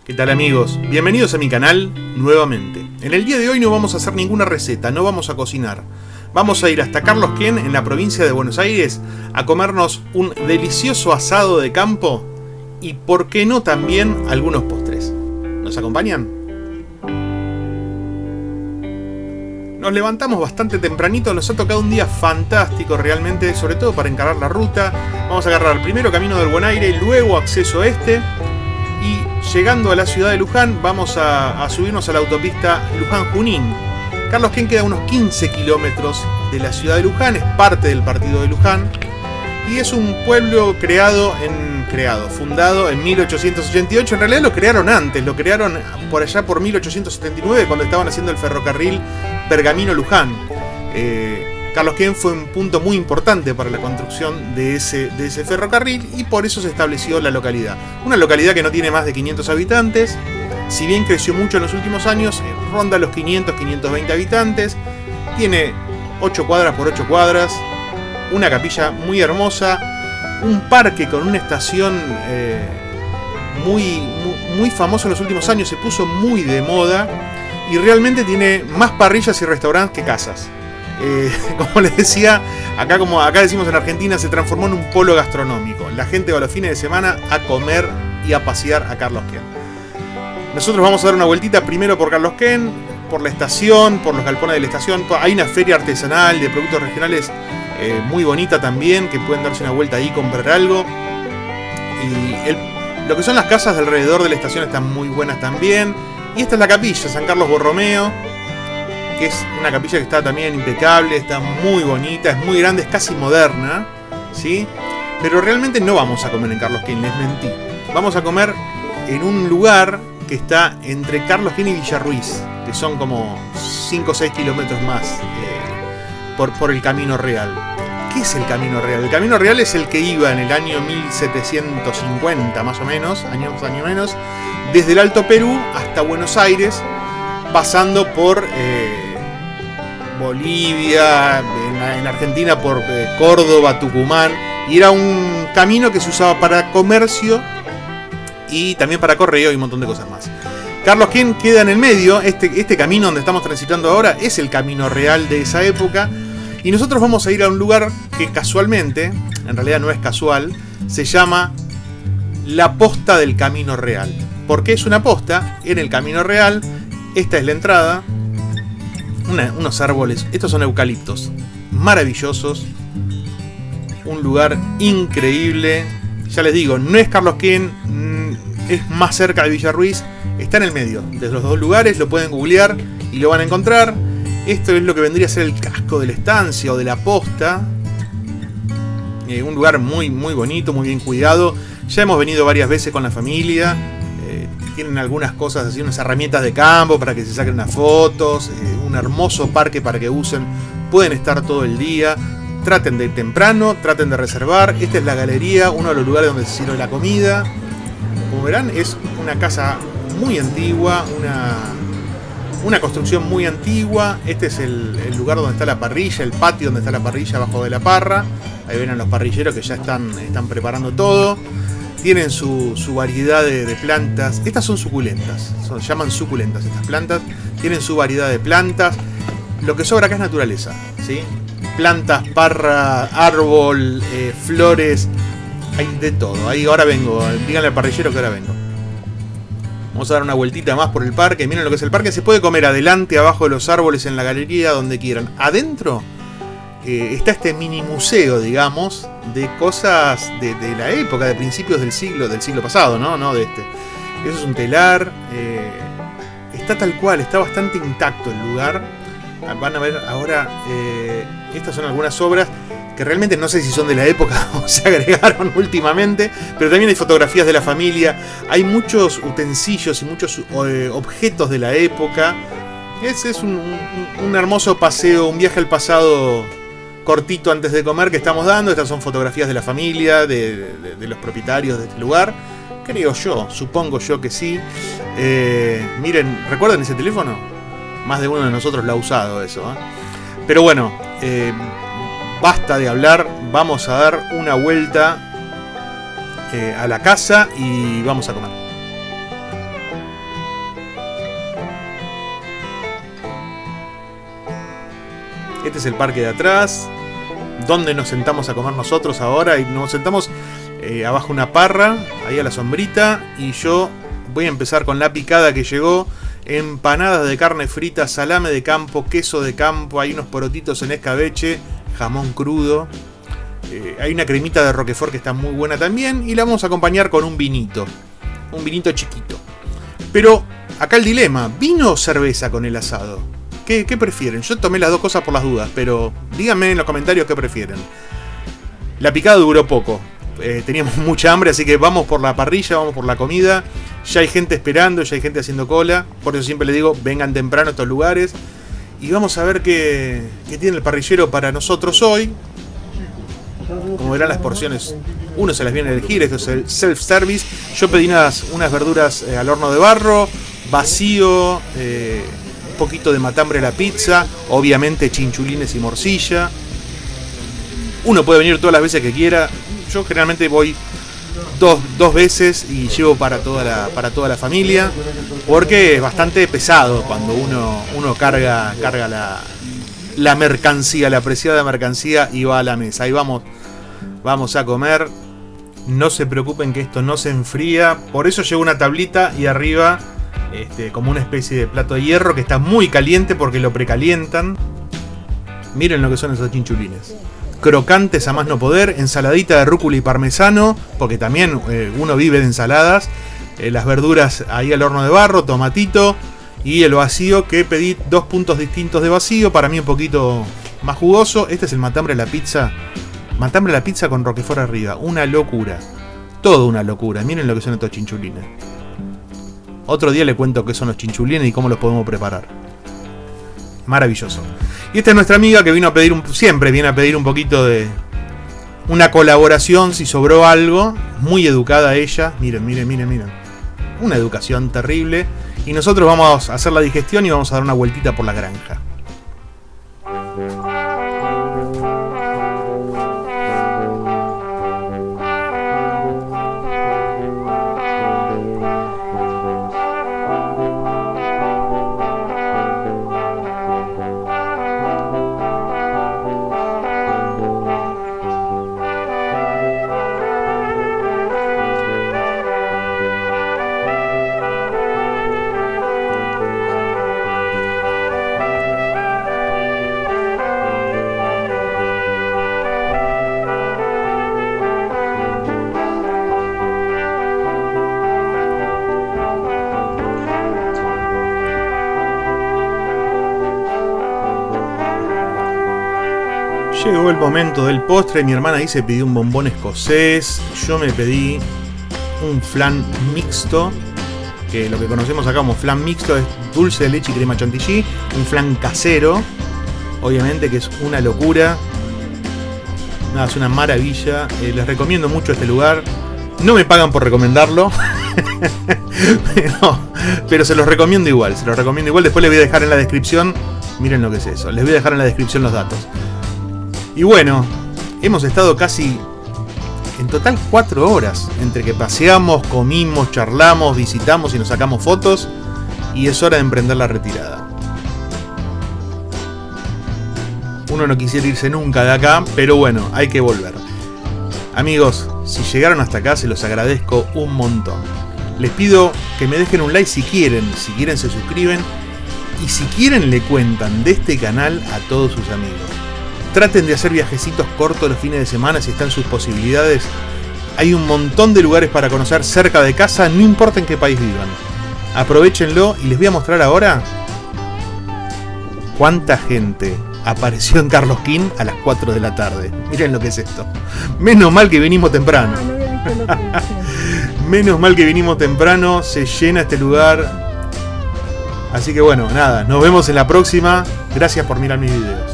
¿Qué tal amigos? Bienvenidos a mi canal nuevamente. En el día de hoy no vamos a hacer ninguna receta, no vamos a cocinar. Vamos a ir hasta Carlos Quén, en la provincia de Buenos Aires, a comernos un delicioso asado de campo y, por qué no, también algunos postres. ¿Nos acompañan? Nos levantamos bastante tempranito, nos ha tocado un día fantástico realmente, sobre todo para encarar la ruta. Vamos a agarrar primero camino del Buen Aire, luego acceso este. Y llegando a la ciudad de Luján, vamos a subirnos a la autopista Luján-Junín. Carlos Quén queda a unos 15 kilómetros de la ciudad de Luján, es parte del partido de Luján. Y es un pueblo fundado en 1888. En realidad lo crearon antes, lo crearon por allá por 1879, cuando estaban haciendo el ferrocarril Pergamino-Luján. Carlos Quén fue un punto muy importante para la construcción de ese ferrocarril y por eso se estableció la localidad. Una localidad que no tiene más de 500 habitantes, si bien creció mucho en los últimos años, ronda los 500, 520 habitantes, tiene 8 cuadras por 8 cuadras, una capilla muy hermosa, un parque con una estación muy famoso en los últimos años, se puso muy de moda y realmente tiene más parrillas y restaurantes que casas. Como les decía, acá decimos en Argentina, se transformó en un polo gastronómico. La gente va los fines de semana a comer y a pasear a Carlos Quén. Nosotros vamos a dar una vueltita primero por Carlos Quén, por la estación, por los galpones de la estación. Hay una feria artesanal de productos regionales muy bonita también, que pueden darse una vuelta ahí y comprar algo. Y lo que son las casas de alrededor de la estación están muy buenas también. Y esta es la capilla, San Carlos Borromeo, que es una capilla que está también impecable, está muy bonita, es muy grande, es casi moderna, ¿sí? Pero realmente no vamos a comer en Carlos Quén, les mentí. Vamos a comer en un lugar que está entre Carlos Quén y Villa Ruiz, que son como 5 o 6 kilómetros más por el Camino Real. ¿Qué es el Camino Real? El Camino Real es el que iba en el año 1750, más o menos, año menos, desde el Alto Perú hasta Buenos Aires, pasando por Bolivia, en Argentina por Córdoba, Tucumán, y era un camino que se usaba para comercio y también para correo y un montón de cosas más. Carlos Quén queda en el medio, este camino donde estamos transitando ahora es el Camino Real de esa época, y nosotros vamos a ir a un lugar que casualmente, en realidad no es casual, se llama la Posta del Camino Real. ¿Por qué es una posta? En el Camino Real. Esta es la entrada, unos árboles, estos son eucaliptos, maravillosos, un lugar increíble. Ya les digo, no es Carlos Quén, es más cerca de Villa Ruiz, está en el medio de los dos lugares, lo pueden googlear y lo van a encontrar. Esto es lo que vendría a ser el casco de la estancia o de la posta, un lugar muy, muy bonito, muy bien cuidado. Ya hemos venido varias veces con la familia. Tienen algunas cosas así, unas herramientas de campo para que se saquen unas fotos, un hermoso parque para que usen, pueden estar todo el día. Traten de ir temprano, traten de reservar. Esta es la galería, uno de los lugares donde se sirve la comida. Como verán, es una casa muy antigua, una construcción muy antigua. Este es el lugar donde está la parrilla, el patio donde está la parrilla abajo de la parra. Ahí ven a los parrilleros que ya están preparando todo. Tienen su variedad de plantas. Estas son suculentas. Se llaman suculentas estas plantas. Tienen su variedad de plantas. Lo que sobra acá es naturaleza, ¿sí? Plantas, parra, árbol, flores. Hay de todo. Ahí ahora vengo. Díganle al parrillero que ahora vengo. Vamos a dar una vueltita más por el parque. Miren lo que es el parque. Se puede comer adelante, abajo de los árboles, en la galería, donde quieran. Adentro está este mini museo, digamos, de cosas de la época, de principios del siglo pasado, ¿no? De este. Eso es un telar. Está tal cual, está bastante intacto el lugar. Van a ver ahora, estas son algunas obras que realmente no sé si son de la época o se agregaron últimamente, pero también hay fotografías de la familia, hay muchos utensilios y muchos objetos de la época. Es un hermoso paseo, un viaje al pasado cortito antes de comer que estamos dando. Estas son fotografías de la familia, de los propietarios de este lugar. Creo yo, supongo yo que sí. Miren, ¿recuerdan ese teléfono? Más de uno de nosotros lo ha usado eso, ¿eh? Pero bueno, basta de hablar, vamos a dar una vuelta a la casa y vamos a comer. Este es el parque de atrás, donde nos sentamos a comer nosotros ahora. Y nos sentamos abajo una parra, ahí a la sombrita. Y yo voy a empezar con la picada que llegó. Empanadas de carne frita, salame de campo, queso de campo. Hay unos porotitos en escabeche, jamón crudo. Hay una cremita de Roquefort que está muy buena también. Y la vamos a acompañar con un vinito. Un vinito chiquito. Pero acá el dilema, ¿vino o cerveza con el asado? ¿Qué prefieren? Yo tomé las dos cosas por las dudas, pero díganme en los comentarios qué prefieren. La picada duró poco. Teníamos mucha hambre, así que vamos por la parrilla, vamos por la comida. Ya hay gente esperando, ya hay gente haciendo cola. Por eso siempre les digo, vengan temprano a estos lugares. Y vamos a ver qué tiene el parrillero para nosotros hoy. Como verán, las porciones, uno se las viene a elegir. Esto es el self-service. Yo pedí unas verduras al horno de barro, vacío, un poquito de matambre a la pizza, obviamente chinchulines y morcilla. Uno puede venir todas las veces que quiera. Yo generalmente voy dos veces y llevo para toda la familia, porque es bastante pesado cuando uno carga la mercancía, la apreciada mercancía, y va a la mesa. Ahí vamos a comer. No se preocupen que esto no se enfría. Por eso llevo una tablita y arriba como una especie de plato de hierro que está muy caliente porque lo precalientan. Miren lo que son esos chinchulines. Crocantes a más no poder. Ensaladita de rúcula y parmesano, porque también uno vive de ensaladas. Las verduras ahí al horno de barro, tomatito. Y el vacío, que pedí 2 puntos distintos de vacío. Para mí un poquito más jugoso. Este es el matambre a la pizza. Matambre a la pizza con Roquefort arriba. Una locura. Todo una locura. Miren lo que son estos chinchulines. Otro día le cuento qué son los chinchulines y cómo los podemos preparar. Maravilloso. Y esta es nuestra amiga que vino a pedir siempre viene a pedir un poquito de una colaboración si sobró algo. Muy educada ella. Miren. Una educación terrible. Y nosotros vamos a hacer la digestión y vamos a dar una vueltita por la granja. Llegó el momento del postre. Mi hermana ahí se pidió un bombón escocés. Yo me pedí un flan mixto, que lo que conocemos acá como flan mixto es dulce de leche y crema chantilly. Un flan casero, obviamente, que es una locura. Nada, es una maravilla. Les recomiendo mucho este lugar. No me pagan por recomendarlo. pero se los recomiendo igual. Después les voy a dejar en la descripción. Miren lo que es eso. Les voy a dejar en la descripción los datos. Y bueno, hemos estado casi en total 4 horas entre que paseamos, comimos, charlamos, visitamos y nos sacamos fotos. Y es hora de emprender la retirada. Uno no quisiera irse nunca de acá, pero bueno, hay que volver. Amigos, si llegaron hasta acá se los agradezco un montón. Les pido que me dejen un like si quieren se suscriben. Y si quieren le cuentan de este canal a todos sus amigos. Traten de hacer viajecitos cortos los fines de semana si están sus posibilidades. Hay un montón de lugares para conocer cerca de casa, no importa en qué país vivan. Aprovechenlo y les voy a mostrar ahora cuánta gente apareció en Carlos Quín a las 4 de la tarde. Miren lo que es esto. Menos mal que vinimos temprano. Menos mal que vinimos temprano, se llena este lugar. Así que bueno, nada, nos vemos en la próxima. Gracias por mirar mis videos.